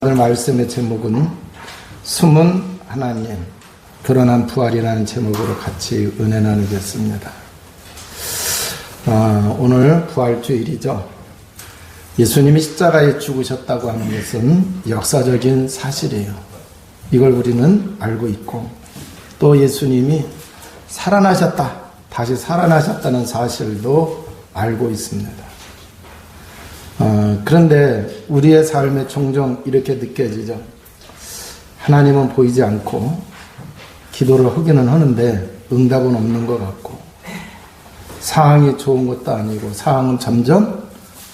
오늘 말씀의 제목은 숨은 하나님, 드러난 부활이라는 제목으로 같이 은혜 나누겠습니다. 오늘 부활주일이죠. 예수님이 십자가에 죽으셨다고 하는 것은 역사적인 사실이에요. 이걸 우리는 알고 있고, 또 예수님이 살아나셨다, 다시 살아나셨다는 사실도 알고 있습니다. 그런데 우리의 삶에 종종 이렇게 느껴지죠. 하나님은 보이지 않고 기도를 하기는 하는데 응답은 없는 것 같고, 상황이 좋은 것도 아니고 상황은 점점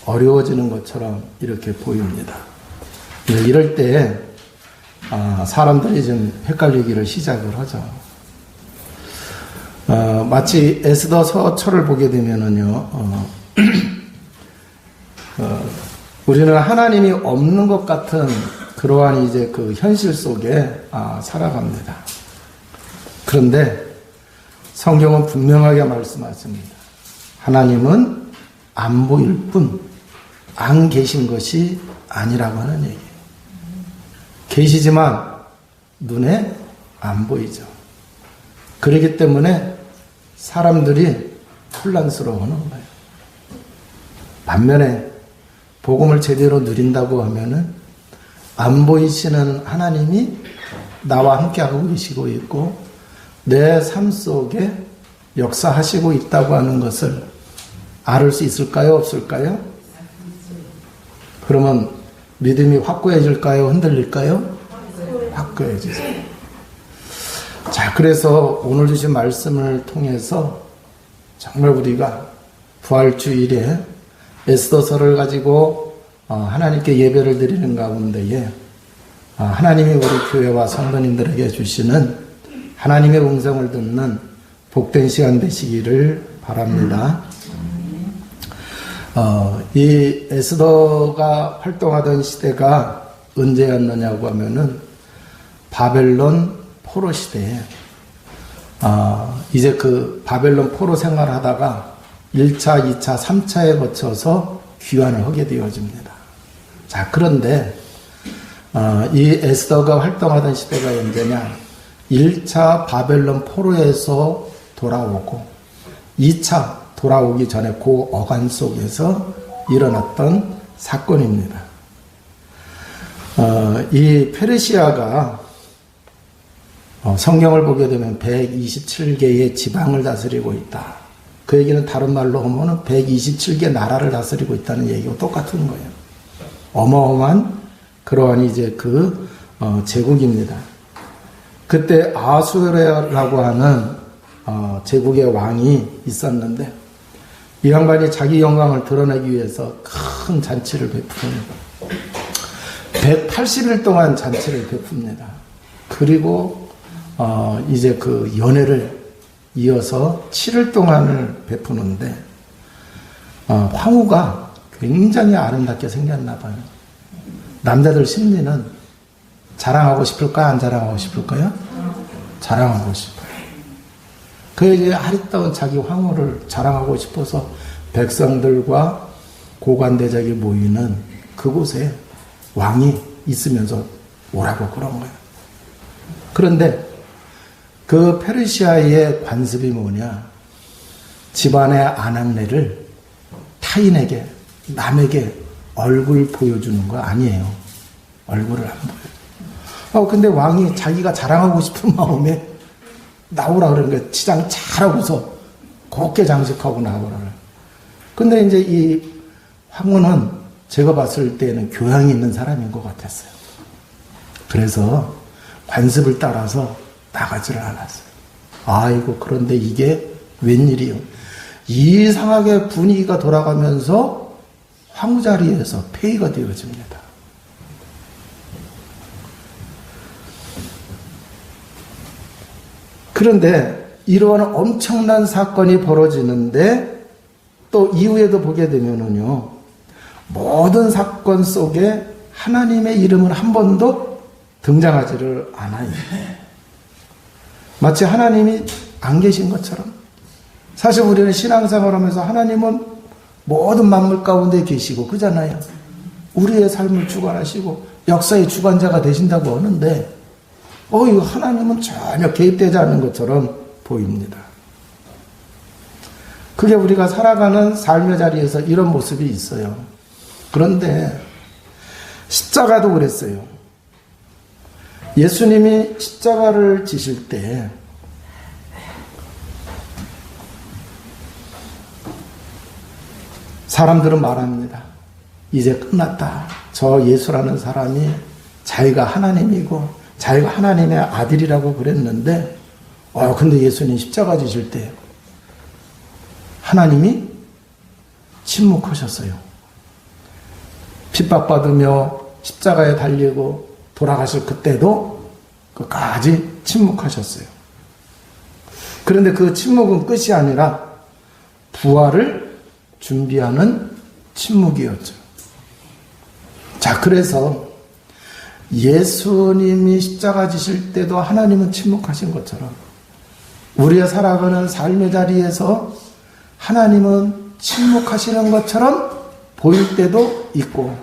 어려워지는 것처럼 이렇게 보입니다. 이럴 때 사람들이 좀 헷갈리기를 시작을 하죠. 마치 에스더서처를 보게 되면은요, 우리는 하나님이 없는 것 같은 그러한 이제 그 현실 속에 살아갑니다. 그런데 성경은 분명하게 말씀하십니다. 하나님은 안 보일 뿐, 안 계신 것이 아니라고 하는 얘기예요. 계시지만 눈에 안 보이죠. 그렇기 때문에 사람들이 혼란스러워하는 거예요. 반면에 복음을 제대로 누린다고 하면은 안 보이시는 하나님이 나와 함께하고 계시고 있고 내 삶 속에 역사하시고 있다고 하는 것을 알을 수 있을까요? 없을까요? 그러면 믿음이 확고해질까요? 흔들릴까요? 확고해지죠. 자, 그래서 오늘 주신 말씀을 통해서 정말 우리가 부활주일에 에스더서를 가지고 하나님께 예배를 드리는 가운데에 하나님이 우리 교회와 성도님들에게 주시는 하나님의 음성을 듣는 복된 시간 되시기를 바랍니다. 이 에스더가 활동하던 시대가 언제였느냐고 하면은 바벨론 포로 시대에 이제 그 바벨론 포로 생활하다가 1차, 2차, 3차에 거쳐서 귀환을 하게 되어집니다. 자, 그런데 이 에스더가 활동하던 시대가 언제냐? 1차 바벨론 포로에서 돌아오고 2차 돌아오기 전에 그 어간 속에서 일어났던 사건입니다. 이 페르시아가 성경을 보게 되면 127개의 지방을 다스리고 있다. 그 얘기는 다른 말로 하면 127개 나라를 다스리고 있다는 얘기와 똑같은 거예요. 어마어마한 그러한 이제 그 제국입니다. 그때 아수르라고 하는 제국의 왕이 있었는데 이 양반이 자기 영광을 드러내기 위해서 큰 잔치를 베풉니다. 180일 동안 잔치를 베풉니다. 그리고 이제 그 연회를 이어서 7일 동안을 베푸는데 황후가 굉장히 아름답게 생겼나 봐요. 남자들 심리는 자랑하고 싶을까요? 안 자랑하고 싶을까요? 자랑하고 싶어요. 그 이제 아리따운 자기 황후를 자랑하고 싶어서 백성들과 고관대적이 모이는 그곳에 왕이 있으면서 오라고 그런 거예요. 그런데 그 페르시아의 관습이 뭐냐? 집안의 아낙네를 타인에게, 남에게 얼굴 보여주는 거 아니에요. 얼굴을 안 보여요. 근데 왕이 자기가 자랑하고 싶은 마음에 나오라 그러는 거예요. 치장 잘하고서 곱게 장식하고 나오라 그래요. 근데 이제 이 황후는 제가 봤을 때는 교양이 있는 사람인 것 같았어요. 그래서 관습을 따라서 나가지를 않았어요. 아이고, 그런데 이게 웬일이요? 이상하게 분위기가 돌아가면서 황후 자리에서 폐위가 되어집니다. 그런데 이러한 엄청난 사건이 벌어지는데 또 이후에도 보게 되면은요, 모든 사건 속에 하나님의 이름은 한 번도 등장하지를 않아요. 마치 하나님이 안 계신 것처럼. 사실 우리는 신앙생활 하면서 하나님은 모든 만물 가운데 계시고 그잖아요. 우리의 삶을 주관하시고 역사의 주관자가 되신다고 하는데 이거 하나님은 전혀 개입되지 않는 것처럼 보입니다. 그게 우리가 살아가는 삶의 자리에서 이런 모습이 있어요. 그런데 십자가도 그랬어요. 예수님이 십자가를 지실 때 사람들은 말합니다. 이제 끝났다. 저 예수라는 사람이 자기가 하나님이고 자기가 하나님의 아들이라고 그랬는데 근데 예수님 십자가 지실 때 하나님이 침묵하셨어요. 핍박받으며 십자가에 달리고 돌아가실 그때도 끝까지 침묵하셨어요. 그런데 그 침묵은 끝이 아니라 부활을 준비하는 침묵이었죠. 자, 그래서 예수님이 십자가 지실 때도 하나님은 침묵하신 것처럼 우리의 살아가는 삶의 자리에서 하나님은 침묵하시는 것처럼 보일 때도 있고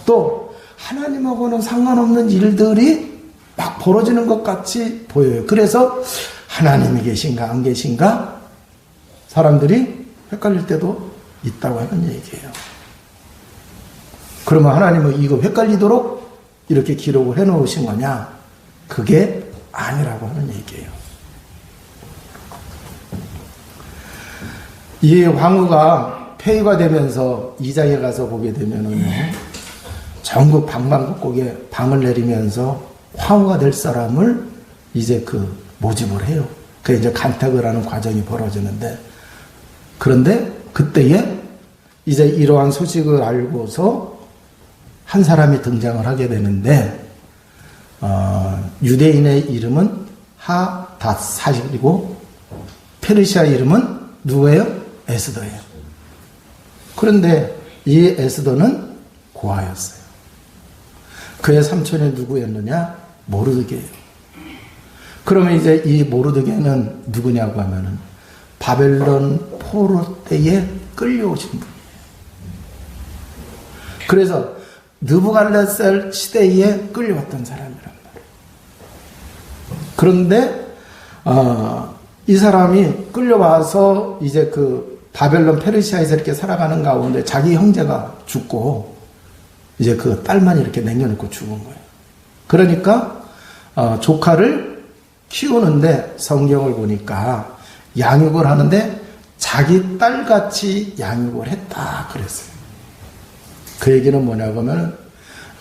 또 하나님하고는 상관없는 일들이 막 벌어지는 것 같이 보여요. 그래서 하나님이 계신가 안 계신가 사람들이 헷갈릴 때도 있다고 하는 얘기예요. 그러면 하나님은 이거 헷갈리도록 이렇게 기록을 해놓으신 거냐? 그게 아니라고 하는 얘기예요. 이 황후가 폐위가 되면서 2장에 가서 보게 되면은 전국 방방곡곡에 방을 내리면서 황후가 될 사람을 이제 모집을 해요. 그게 이제 간택을 하는 과정이 벌어지는데 그런데 그때에 이제 이러한 소식을 알고서 한 사람이 등장을 하게 되는데 유대인의 이름은 하닷사이고 페르시아 이름은 누구예요? 에스더예요. 그런데 이 에스더는 고아였어요. 그의 삼촌이 누구였느냐? 모르드게예요. 그러면 이제 이 모르드게는 누구냐고 하면은 바벨론 포로 때에 끌려오신 분이에요. 그래서 느부갓네살 시대에 끌려왔던 사람이란 말이에요. 그런데 이 사람이 끌려와서 이제 바벨론 페르시아에서 이렇게 살아가는 가운데 자기 형제가 죽고 이제 딸만 이렇게 남겨놓고 죽은 거예요. 그러니까 조카를 키우는데 성경을 보니까 양육을 하는데 자기 딸같이 양육을 했다 그랬어요. 그 얘기는 뭐냐고 하면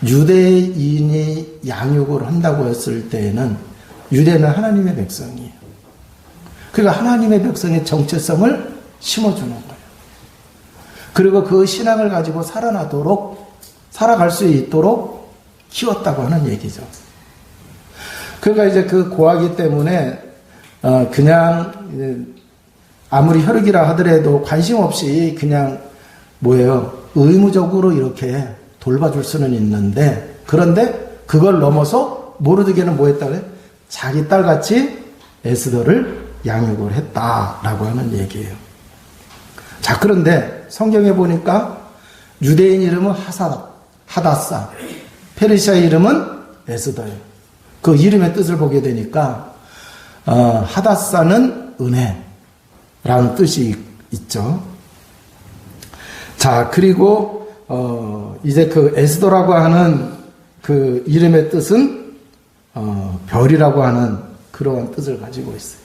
유대인이 양육을 한다고 했을 때에는 유대는 하나님의 백성이에요. 그러니까 하나님의 백성의 정체성을 심어주는 거예요. 그리고 그 신앙을 가지고 살아갈 수 있도록 키웠다고 하는 얘기죠. 그러니까 이제 고아기 때문에 그냥 아무리 혈육이라 하더라도 관심 없이 그냥 의무적으로 이렇게 돌봐줄 수는 있는데 그런데 그걸 넘어서 모르드게는 뭐 했다 그래? 자기 딸같이 에스더를 양육을 했다라고 하는 얘기예요. 자, 그런데 성경에 보니까 유대인 이름은 하닷사, 페르시아 이름은 에스더예요. 그 이름의 뜻을 보게 되니까 하닷사는 은혜라는 뜻이 있죠. 자, 그리고 이제 에스더라고 하는 그 이름의 뜻은 별이라고 하는 그러한 뜻을 가지고 있어요.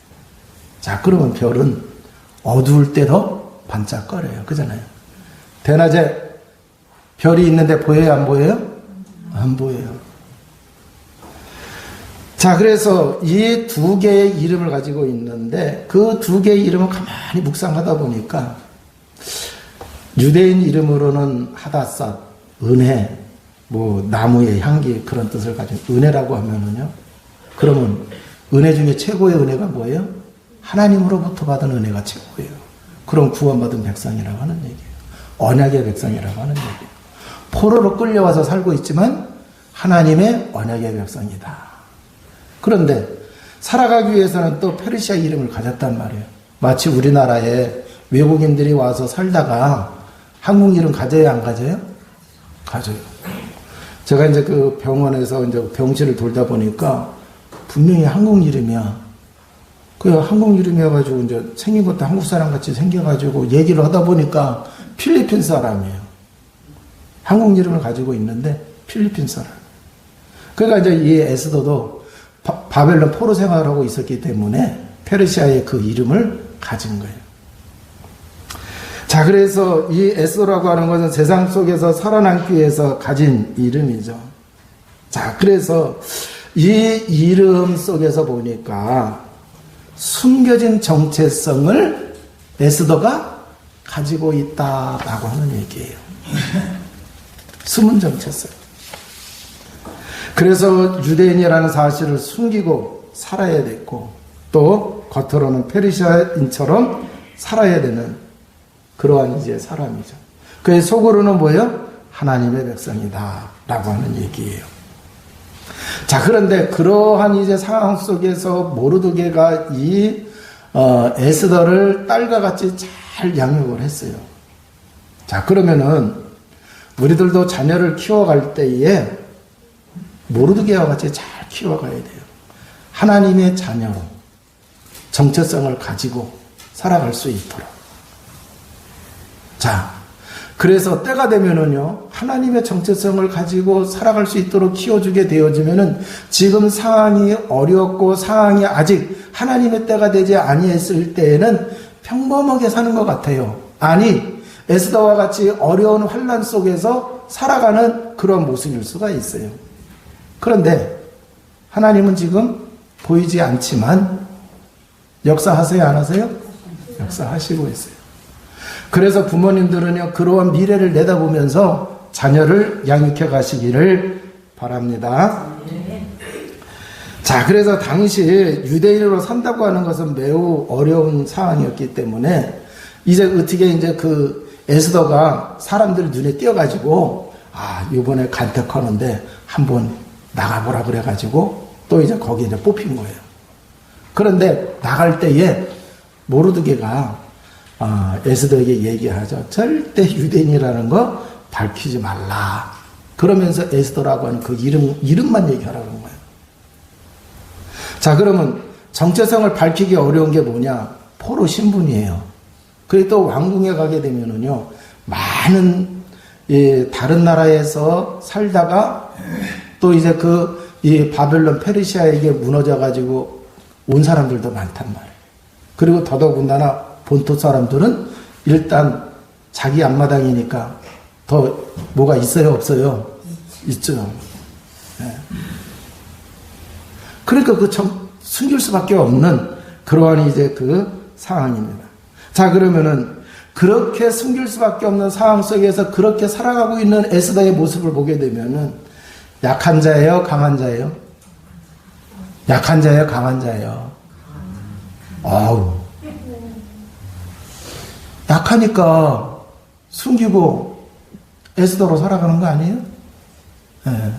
자, 그러면 별은 어두울 때도 반짝거려요. 그잖아요. 대낮에 별이 있는데 보여요? 안 보여요? 안 보여요. 자, 그래서 이 두 개의 이름을 가지고 있는데 그 두 개의 이름을 가만히 묵상하다 보니까 유대인 이름으로는 하닷사, 은혜, 나무의 향기 그런 뜻을 가진 은혜라고 하면은요. 그러면 은혜 중에 최고의 은혜가 뭐예요? 하나님으로부터 받은 은혜가 최고예요. 그럼 구원받은 백성이라고 하는 얘기예요. 언약의 백성이라고 하는 얘기예요. 포로로 끌려와서 살고 있지만 하나님의 언약의 백성이다. 그런데 살아가기 위해서는 또 페르시아 이름을 가졌단 말이에요. 마치 우리나라에 외국인들이 와서 살다가 한국 이름 가져요? 안 가져요? 가져요. 제가 이제 그 병원에서 이제 병실을 돌다 보니까 분명히 한국 이름이야. 그 한국 이름이어가지고 이제 생긴 것도 한국 사람 같이 생겨가지고 얘기를 하다 보니까 필리핀 사람이에요. 한국 이름을 가지고 있는데 필리핀 사람. 그러니까 이제 이 에스더도 바벨론 포로 생활을 하고 있었기 때문에 페르시아의 그 이름을 가진 거예요. 자, 그래서 이 에스더라고 하는 것은 세상 속에서 살아남기 위해서 가진 이름이죠. 자, 그래서 이 이름 속에서 보니까 숨겨진 정체성을 에스더가 가지고 있다라고 하는 얘기예요. 숨은 정체성. 그래서 유대인이라는 사실을 숨기고 살아야 됐고, 또 겉으로는 페르시아인처럼 살아야 되는 그러한 이제 사람이죠. 그의 속으로는 뭐예요? 하나님의 백성이다 라고 하는 얘기예요. 자, 그런데 그러한 이제 상황 속에서 모르드게가 이 에스더를 딸과 같이 잘 양육을 했어요. 자, 그러면은 우리들도 자녀를 키워갈 때에 모르드게와 같이 잘 키워가야 돼요. 하나님의 자녀로 정체성을 가지고 살아갈 수 있도록. 자, 그래서 때가 되면은요, 하나님의 정체성을 가지고 살아갈 수 있도록 키워주게 되어지면은 지금 상황이 어렵고 상황이 아직 하나님의 때가 되지 아니했을 때에는 평범하게 사는 것 같아요. 아니, 에스더와 같이 어려운 환난 속에서 살아가는 그런 모습일 수가 있어요. 그런데 하나님은 지금 보이지 않지만 역사하세요, 안 하세요? 역사하시고 있어요. 그래서 부모님들은요, 그러한 미래를 내다보면서 자녀를 양육해 가시기를 바랍니다. 자, 그래서 당시 유대인으로 산다고 하는 것은 매우 어려운 상황이었기 때문에 이제 어떻게 이제 그 에스더가 사람들 눈에 띄어가지고, 아, 이번에 간택하는데 한번 나가보라 그래가지고 또 이제 거기 이제 뽑힌 거예요. 그런데 나갈 때에 모르드게가 에스더에게 얘기하죠. 절대 유대인이라는 거 밝히지 말라. 그러면서 에스더라고 하는 그 이름만 얘기하라는 거예요. 자, 그러면 정체성을 밝히기 어려운 게 뭐냐? 포로 신분이에요. 그리고 또 왕궁에 가게 되면은요, 많은 다른 나라에서 살다가 또 이제 이 바벨론 페르시아에게 무너져 가지고 온 사람들도 많단 말이에요. 그리고 더더군다나 본토 사람들은 일단 자기 앞마당이니까 더 뭐가 있어요, 없어요? 있죠. 네. 그러니까 숨길 수밖에 없는 그러한 이제 그 상황입니다. 자, 그러면은 그렇게 숨길 수밖에 없는 상황 속에서 그렇게 살아가고 있는 에스더의 모습을 보게 되면은 약한 자예요, 강한 자예요? 약한 자예요, 강한 자예요? 아우. 약하니까 숨기고 에스더로 살아가는 거 아니에요? 네.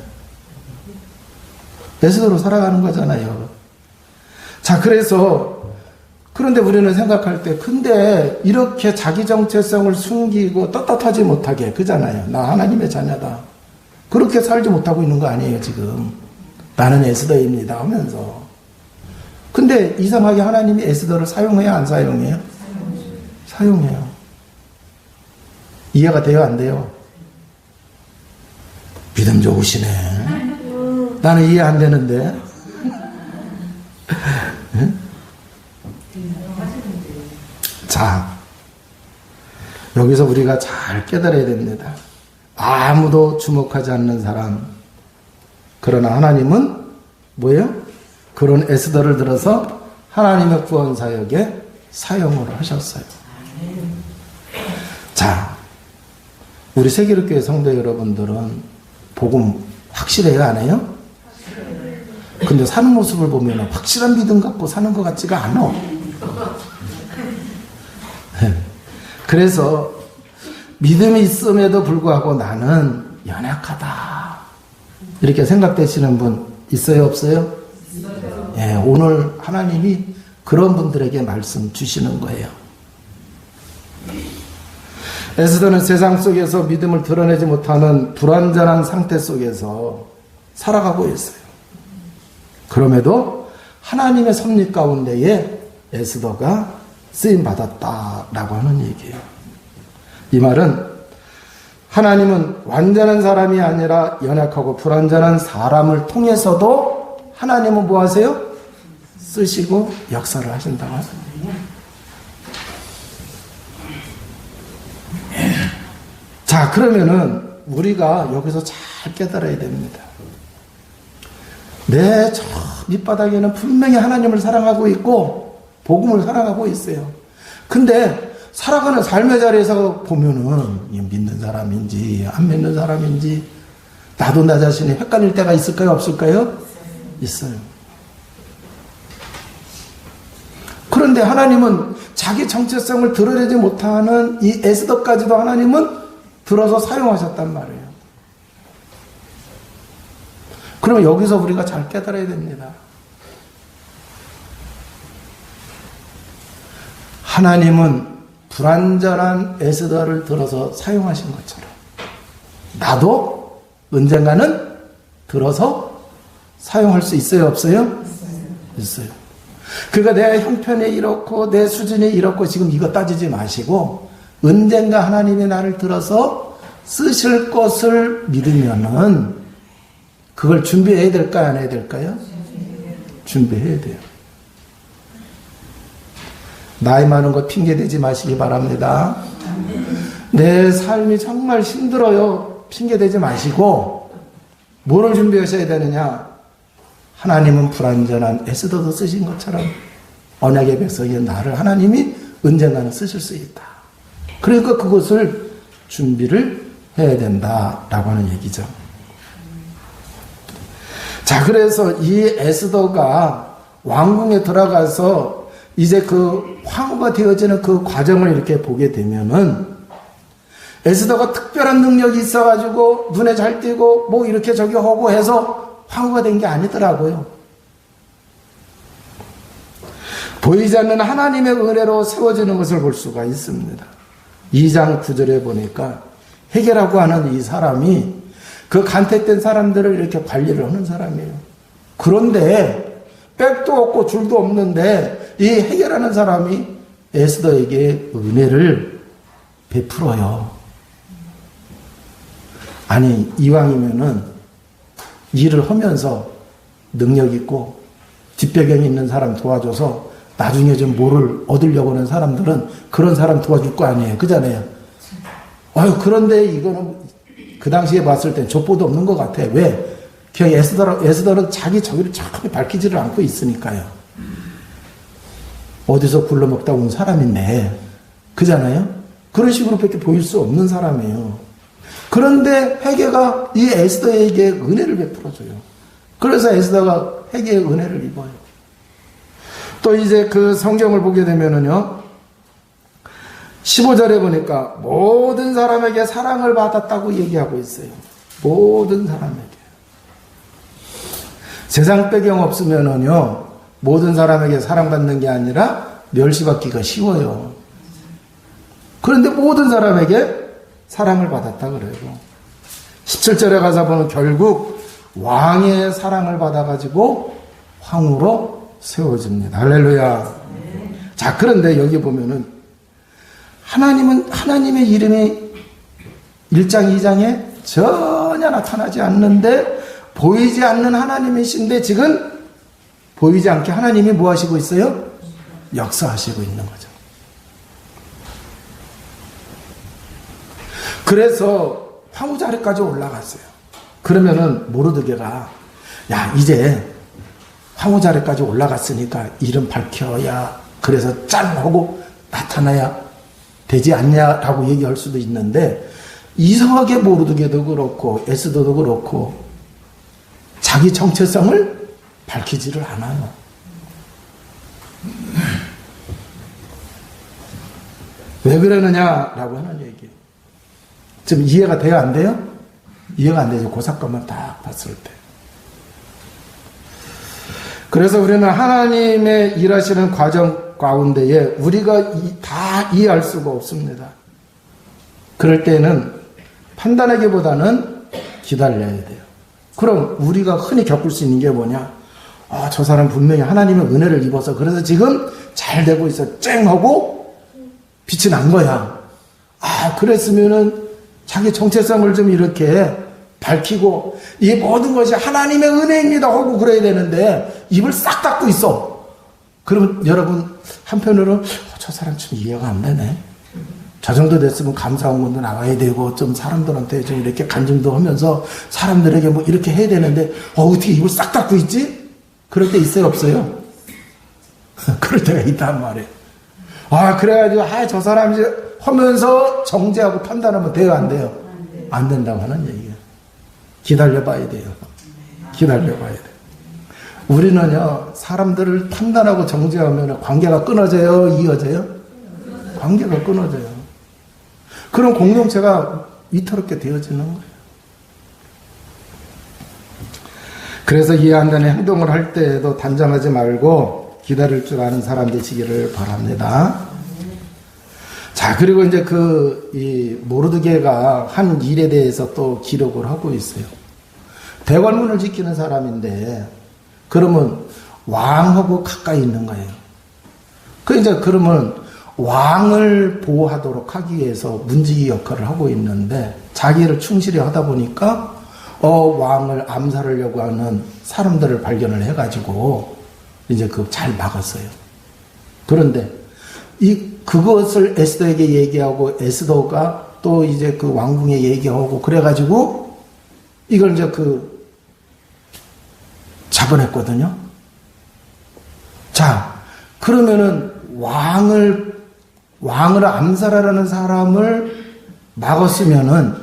에스더로 살아가는 거잖아요. 자, 그런데 우리는 생각할 때, 근데 이렇게 자기 정체성을 숨기고 떳떳하지 못하게, 그잖아요. 나 하나님의 자녀다. 그렇게 살지 못하고 있는 거 아니에요, 지금. 나는 에스더입니다 하면서. 근데 이상하게 하나님이 에스더를 사용해요, 안 사용해요? 사용해요. 이해가 돼요, 안 돼요? 믿음 좋으시네. 나는 이해 안 되는데. 자, 여기서 우리가 잘 깨달아야 됩니다. 아무도 주목하지 않는 사람. 그러나 하나님은 뭐예요? 그런 에스더를 들어서 하나님의 구원 사역에 사용을 하셨어요. 자, 우리 세계교회 성도 여러분들은 복음 확실해요, 안 해요? 근데 사는 모습을 보면 확실한 믿음 갖고 사는 것 같지가 않아. 그래서 믿음이 있음에도 불구하고 나는 연약하다. 이렇게 생각되시는 분 있어요, 없어요? 예, 오늘 하나님이 그런 분들에게 말씀 주시는 거예요. 에스더는 세상 속에서 믿음을 드러내지 못하는 불완전한 상태 속에서 살아가고 있어요. 그럼에도 하나님의 섭리 가운데에 에스더가 쓰임받았다라고 하는 얘기예요. 이 말은 하나님은 완전한 사람이 아니라 연약하고 불완전한 사람을 통해서도 하나님은 뭐 하세요? 쓰시고 역사를 하신다고 하십니다. 자, 그러면은 우리가 여기서 잘 깨달아야 됩니다. 내 저 밑바닥에는 분명히 하나님을 사랑하고 있고 복음을 사랑하고 있어요. 근데 살아가는 삶의 자리에서 보면은 믿는 사람인지 안 믿는 사람인지 나도 나 자신이 헷갈릴 때가 있을까요? 없을까요? 있어요. 그런데 하나님은 자기 정체성을 드러내지 못하는 이 에스더까지도 하나님은 들어서 사용하셨단 말이에요. 그러면 여기서 우리가 잘 깨달아야 됩니다. 하나님은 불완전한 에스더를 들어서 사용하신 것처럼 나도 언젠가는 들어서 사용할 수 있어요? 없어요? 있어요. 그러니까 내 형편이 이렇고 내 수준이 이렇고 지금 이거 따지지 마시고 언젠가 하나님이 나를 들어서 쓰실 것을 믿으면은 그걸 준비해야 될까요? 안 해야 될까요? 준비해야 돼요. 나이 많은 거 핑계대지 마시기 바랍니다. 내 삶이 정말 힘들어요. 핑계대지 마시고 뭐를 준비하셔야 되느냐? 하나님은 불완전한 에스더도 쓰신 것처럼 언약의 백성인 나를 하나님이 언젠가는 쓰실 수 있다. 그러니까 그것을 준비를 해야 된다라고 하는 얘기죠. 자, 그래서 이 에스더가 왕궁에 들어가서 이제 그 황후가 되어지는 그 과정을 이렇게 보게 되면은 에스더가 특별한 능력이 있어가지고 눈에 잘 띄고 뭐 이렇게 저기 하고 해서 황후가 된 게 아니더라고요. 보이지 않는 하나님의 은혜로 세워지는 것을 볼 수가 있습니다. 2장 9절에 보니까 헤게라고 하는 이 사람이 그 간택된 사람들을 이렇게 관리를 하는 사람이에요. 그런데 백도 없고 줄도 없는데 이 헤게라는 사람이 에스더에게 은혜를 베풀어요. 아니, 이왕이면은 일을 하면서 능력 있고 뒷배경이 있는 사람 도와줘서 나중에 좀 뭐를 얻으려고 하는 사람들은 그런 사람 도와줄 거 아니에요. 그잖아요. 그런데 이거는 그 당시에 봤을 땐 족보도 없는 것 같아. 왜? 그냥 에스더는 자기 저기를 정확하게 밝히지를 않고 있으니까요. 어디서 굴러먹다 온 사람인데, 그잖아요? 그런 식으로 밖에 보일 수 없는 사람이에요. 그런데 헤게가 이 에스더에게 은혜를 베풀어줘요. 그래서 에스더가 헤게의 은혜를 입어요. 또 이제 그 성경을 보게 되면은요, 15절에 보니까 모든 사람에게 사랑을 받았다고 얘기하고 있어요. 모든 사람에게. 세상 배경 없으면은요, 모든 사람에게 사랑받는 게 아니라 멸시받기가 쉬워요. 그런데 모든 사람에게 사랑을 받았다 그래요. 17절에 가서 보면 결국 왕의 사랑을 받아가지고 황후로 세워집니다. 할렐루야. 자, 그런데 여기 보면은 하나님은 하나님의 이름이 1장 2장에 전혀 나타나지 않는데 보이지 않는 하나님이신데 지금 보이지 않게 하나님이 뭐 하시고 있어요? 역사하시고 있는 거죠. 그래서 황후 자리까지 올라갔어요. 그러면은 모르드게가 야, 이제 황후 자리까지 올라갔으니까 이름 밝혀야, 그래서 짠 하고 나타나야 되지 않냐라고 얘기할 수도 있는데, 이상하게 모르드게도 그렇고 에스더도 그렇고 자기 정체성을 밝히지를 않아요. 왜 그러느냐라고 하는 얘기예요. 지금 이해가 돼요? 안 돼요? 이해가 안 되죠. 그 사건만 딱 봤을 때. 그래서 우리는 하나님의 일하시는 과정 가운데에 우리가 다 이해할 수가 없습니다. 그럴 때는 판단하기보다는 기다려야 돼요. 그럼 우리가 흔히 겪을 수 있는 게 뭐냐? 저 사람 분명히 하나님의 은혜를 입어서 그래서 지금 잘 되고 있어. 쨍 하고 빛이 난 거야. 그랬으면은 자기 정체성을 좀 이렇게 밝히고 이 모든 것이 하나님의 은혜입니다 하고 그래야 되는데 입을 싹 닫고 있어. 그러면 여러분 한편으로는 저 사람 좀 이해가 안 되네. 저 정도 됐으면 감사원문도 나와야 되고 좀 사람들한테 좀 이렇게 간증도 하면서 사람들에게 뭐 이렇게 해야 되는데 어떻게 입을 싹 닫고 있지? 그럴 때 있어요 없어요? 그럴 때가 있단 말이에요. 그래가지고 저 사람이 하면서 정죄하고 판단하면 돼요 안 돼요? 안 된다고 하는 얘기예요. 기다려봐야 돼요. 기다려봐야 돼요. 우리는요 사람들을 판단하고 정죄하면 관계가 끊어져요? 이어져요? 관계가 끊어져요. 그럼 공동체가 위태롭게 되어지는 거예요. 그래서 이해 안 되는 행동을 할 때에도 단정하지 말고 기다릴 줄 아는 사람 되시기를 바랍니다. 자, 그리고 이제 이 모르드게가 한 일에 대해서 또 기록을 하고 있어요. 대관문을 지키는 사람인데, 그러면 왕하고 가까이 있는 거예요. 그러면 왕을 보호하도록 하기 위해서 문지기 역할을 하고 있는데, 자기를 충실히 하다 보니까, 왕을 암살하려고 하는 사람들을 발견을 해가지고, 이제 잘 막았어요. 그런데, 그것을 에스더에게 얘기하고 에스더가 또 이제 그 왕궁에 얘기하고 그래가지고 이걸 이제 잡아냈거든요. 자, 그러면은 왕을 암살하라는 사람을 막았으면은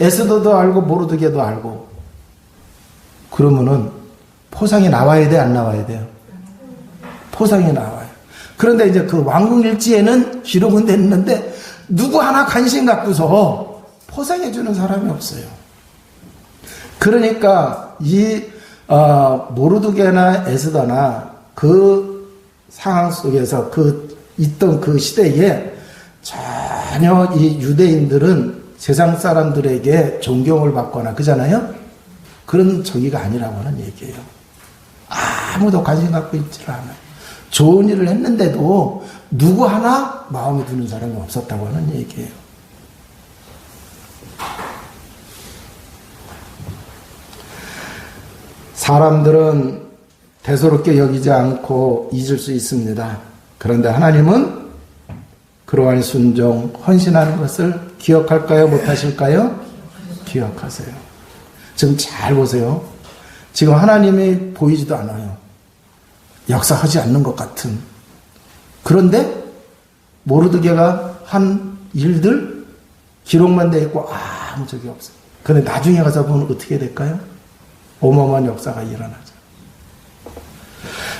에스더도 알고 모르드게도 알고 그러면은 포상이 나와야 돼, 안 나와야 돼요? 포상이 나와요. 그런데 이제 그 왕궁 일지에는 기록은 됐는데 누구 하나 관심 갖고서 포상해주는 사람이 없어요. 그러니까 모르드게나 에스더나 그 상황 속에서 있던 그 시대에 전혀 이 유대인들은 세상 사람들에게 존경을 받거나 그잖아요. 그런 저기가 아니라고 하는 얘기예요. 아무도 관심 갖고 있지를 않아요. 좋은 일을 했는데도 누구 하나 마음에 드는 사람이 없었다고 하는 얘기예요. 사람들은 대수롭게 여기지 않고 잊을 수 있습니다. 그런데 하나님은 그러한 순종, 헌신하는 것을 기억할까요? 못하실까요? 기억하세요. 지금 잘 보세요. 지금 하나님이 보이지도 않아요. 역사하지 않는 것 같은. 그런데 모르드게가 한 일들 기록만 돼 있고 아무 적이 없어요. 그런데 나중에 가서 보면 어떻게 될까요? 어마어마한 역사가 일어나죠.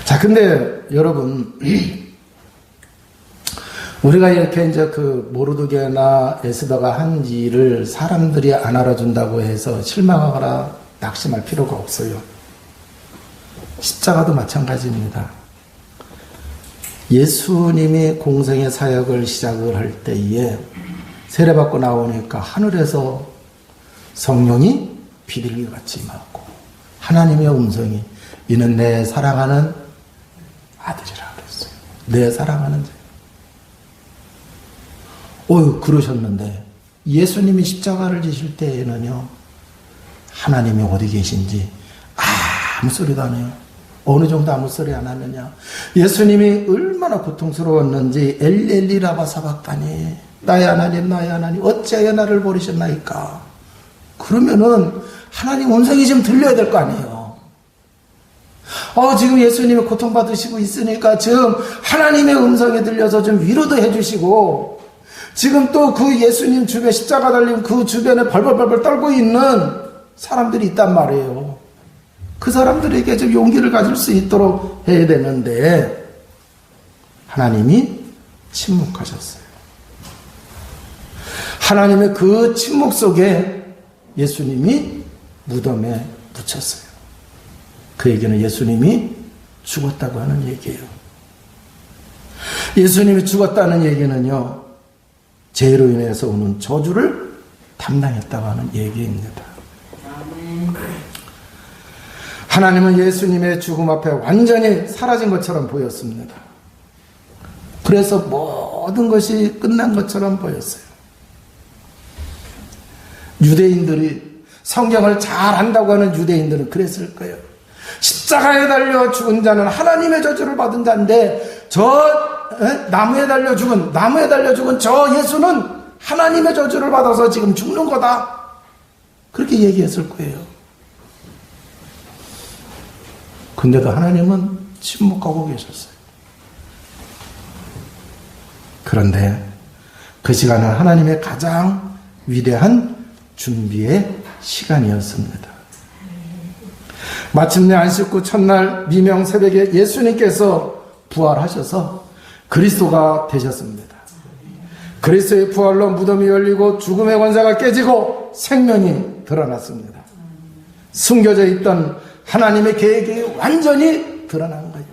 자, 근데 여러분 우리가 이렇게 이제 모르드게나 에스더가 한 일을 사람들이 안 알아준다고 해서 실망하거나 낙심할 필요가 없어요. 십자가도 마찬가지입니다. 예수님이 공생의 사역을 시작을 할 때에 세례받고 나오니까 하늘에서 성령이 비둘기같이 임하고 하나님의 음성이 이는 내 사랑하는 아들이라 그랬어요. 내 사랑하는 자. 그러셨는데 예수님이 십자가를 지실 때에는요 하나님이 어디 계신지 아무 소리도 안 해요. 어느 정도 아무 소리 안 하느냐. 예수님이 얼마나 고통스러웠는지 엘리 라마 사박다니 나의 하나님 어찌하여 나를 버리셨나이까. 그러면은 하나님 음성이 좀 들려야 될 거 아니에요. 지금 예수님이 고통받으시고 있으니까 지금 하나님의 음성이 들려서 좀 위로도 해주시고 지금 또 그 예수님 주변 십자가 달린 그 주변에 벌벌벌 떨고 있는 사람들이 있단 말이에요. 그 사람들에게 좀 용기를 가질 수 있도록 해야 되는데 하나님이 침묵하셨어요. 하나님의 그 침묵 속에 예수님이 무덤에 묻혔어요. 그 얘기는 예수님이 죽었다고 하는 얘기예요. 예수님이 죽었다는 얘기는요, 죄로 인해서 오는 저주를 담당했다고 하는 얘기입니다. 하나님은 예수님의 죽음 앞에 완전히 사라진 것처럼 보였습니다. 그래서 모든 것이 끝난 것처럼 보였어요. 유대인들이, 성경을 잘 안다고 하는 유대인들은 그랬을 거예요. 십자가에 달려 죽은 자는 하나님의 저주를 받은 자인데, 나무에 달려 죽은 저 예수는 하나님의 저주를 받아서 지금 죽는 거다. 그렇게 얘기했을 거예요. 근데도 하나님은 침묵하고 계셨어요. 그런데 그 시간은 하나님의 가장 위대한 준비의 시간이었습니다. 마침내 안식 후 첫날 미명 새벽에 예수님께서 부활하셔서 그리스도가 되셨습니다. 그리스도의 부활로 무덤이 열리고 죽음의 권세가 깨지고 생명이 드러났습니다. 숨겨져 있던 하나님의 계획이 완전히 드러난 거예요.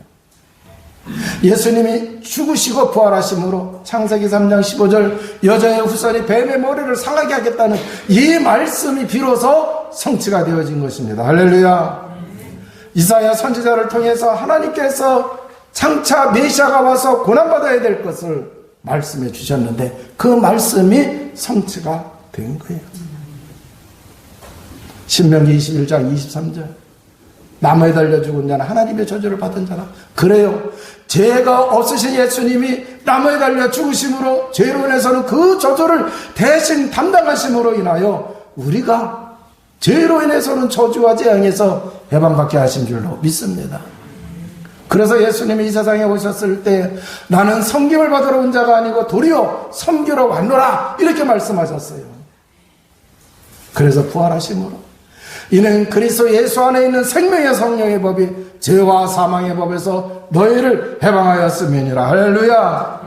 예수님이 죽으시고 부활하심으로 창세기 3장 15절 여자의 후손이 뱀의 머리를 상하게 하겠다는 이 말씀이 비로소 성취가 되어진 것입니다. 할렐루야. 이사야 선지자를 통해서 하나님께서 장차 메시아가 와서 고난받아야 될 것을 말씀해 주셨는데 그 말씀이 성취가 된 거예요. 신명기 21장 23절 나무에 달려 죽은 자는 하나님의 저주를 받은 자라. 그래요. 죄가 없으신 예수님이 나무에 달려 죽으심으로 죄로 인해서는 그 저주를 대신 담당하심으로 인하여 우리가 죄로 인해서는 저주와 재앙에서 해방받게 하신 줄로 믿습니다. 그래서 예수님이 이 세상에 오셨을 때 나는 섬김을 받으러 온 자가 아니고 도리어 섬기러 왔노라 이렇게 말씀하셨어요. 그래서 부활하심으로 이는 그리스도 예수 안에 있는 생명의 성령의 법이 죄와 사망의 법에서 너희를 해방하였음이니라. 할렐루야.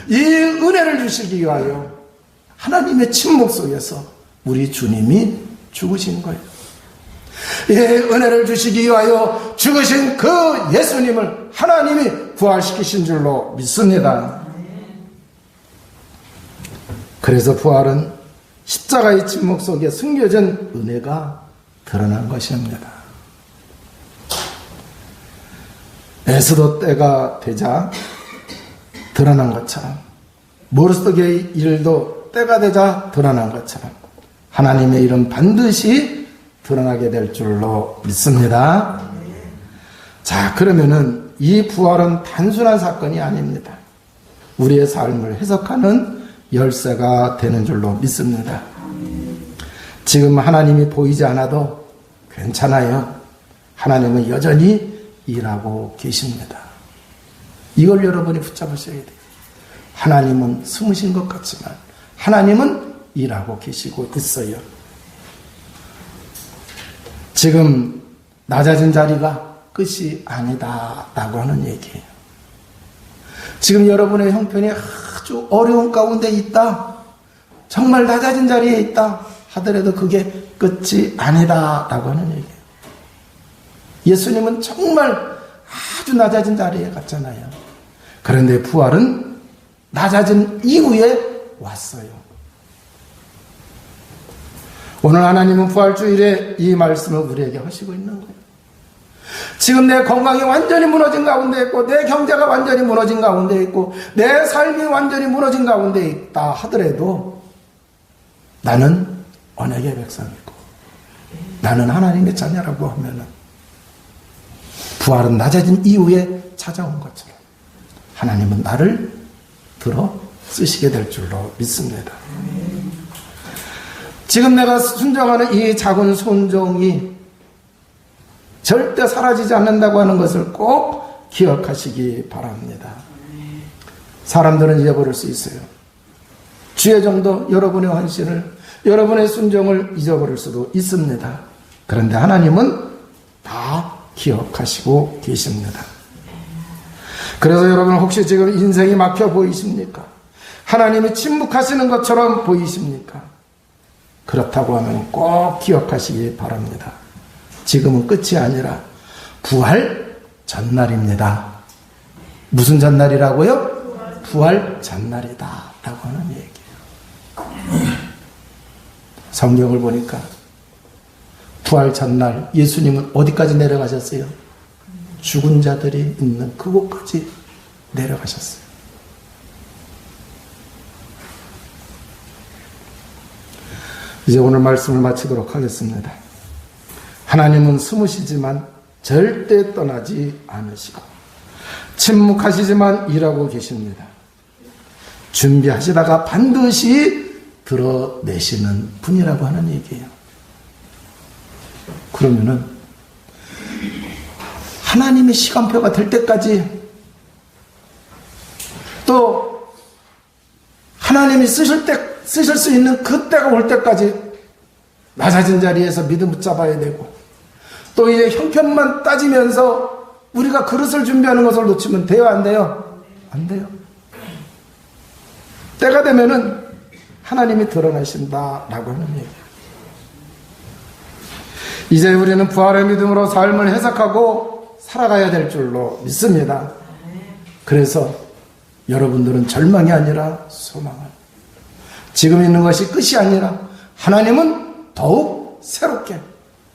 이 은혜를 주시기 위하여 하나님의 침묵 속에서 우리 주님이 죽으신 거예요. 이 은혜를 주시기 위하여 죽으신 그 예수님을 하나님이 부활시키신 줄로 믿습니다. 그래서 부활은 십자가의 침묵 속에 숨겨진 은혜가 드러난 것입니다. 에스더 때가 되자 드러난 것처럼 모르스도교의 일도 때가 되자 드러난 것처럼 하나님의 일은 반드시 드러나게 될 줄로 믿습니다. 자, 그러면은 이 부활은 단순한 사건이 아닙니다. 우리의 삶을 해석하는 열쇠가 되는 줄로 믿습니다. 지금 하나님이 보이지 않아도 괜찮아요. 하나님은 여전히 일하고 계십니다. 이걸 여러분이 붙잡으셔야 돼요. 하나님은 숨으신 것 같지만 하나님은 일하고 계시고 있어요. 지금 낮아진 자리가 끝이 아니다 라고 하는 얘기예요. 지금 여러분의 형편이 아주 어려운 가운데 있다, 정말 낮아진 자리에 있다 하더라도 그게 끝이 아니다 라고 하는 얘기예요. 예수님은 정말 아주 낮아진 자리에 갔잖아요. 그런데 부활은 낮아진 이후에 왔어요. 오늘 하나님은 부활주일에 이 말씀을 우리에게 하시고 있는 거예요. 지금 내 건강이 완전히 무너진 가운데 있고 내 경제가 완전히 무너진 가운데 있고 내 삶이 완전히 무너진 가운데 있다 하더라도 나는 언약의 백성이고 나는 하나님의 자녀라고 하면은 부활은 낮아진 이후에 찾아온 것처럼 하나님은 나를 들어 쓰시게 될 줄로 믿습니다. 지금 내가 순종하는 이 작은 순종이 절대 사라지지 않는다고 하는 것을 꼭 기억하시기 바랍니다. 사람들은 잊어버릴 수 있어요. 주의 정도, 여러분의 헌신을, 여러분의 순종을 잊어버릴 수도 있습니다. 그런데 하나님은 다 기억하시고 계십니다. 그래서 여러분 혹시 지금 인생이 막혀 보이십니까? 하나님이 침묵하시는 것처럼 보이십니까? 그렇다고 하면 꼭 기억하시기 바랍니다. 지금은 끝이 아니라 부활 전날입니다. 무슨 전날이라고요? 부활 전날이다 라고 하는 얘기예요. 성경을 보니까 부활 전날 예수님은 어디까지 내려가셨어요? 죽은 자들이 있는 그곳까지 내려가셨어요. 이제 오늘 말씀을 마치도록 하겠습니다. 하나님은 숨으시지만 절대 떠나지 않으시고 침묵하시지만 일하고 계십니다. 준비하시다가 반드시 드러내시는 분이라고 하는 얘기예요. 그러면은 하나님의 시간표가 될 때까지 또 하나님이 쓰실 수 있는 그때가 올 때까지 낮아진 자리에서 믿음 붙잡아야 되고 또 이제 형편만 따지면서 우리가 그릇을 준비하는 것을 놓치면 돼요? 안 돼요? 안 돼요. 때가 되면은 하나님이 드러나신다라고 하는 얘기예요. 이제 우리는 부활의 믿음으로 삶을 해석하고 살아가야 될 줄로 믿습니다. 그래서 여러분들은 절망이 아니라 소망을, 지금 있는 것이 끝이 아니라 하나님은 더욱 새롭게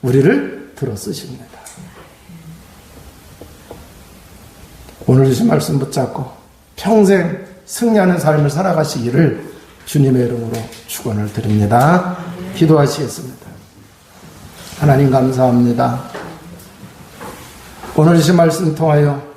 우리를 들어 쓰십니다. 오늘 주신 말씀 붙잡고 평생 승리하는 삶을 살아가시기를 주님의 이름으로 축원을 드립니다. 기도하시겠습니다. 하나님 감사합니다. 오늘 주신 말씀 통하여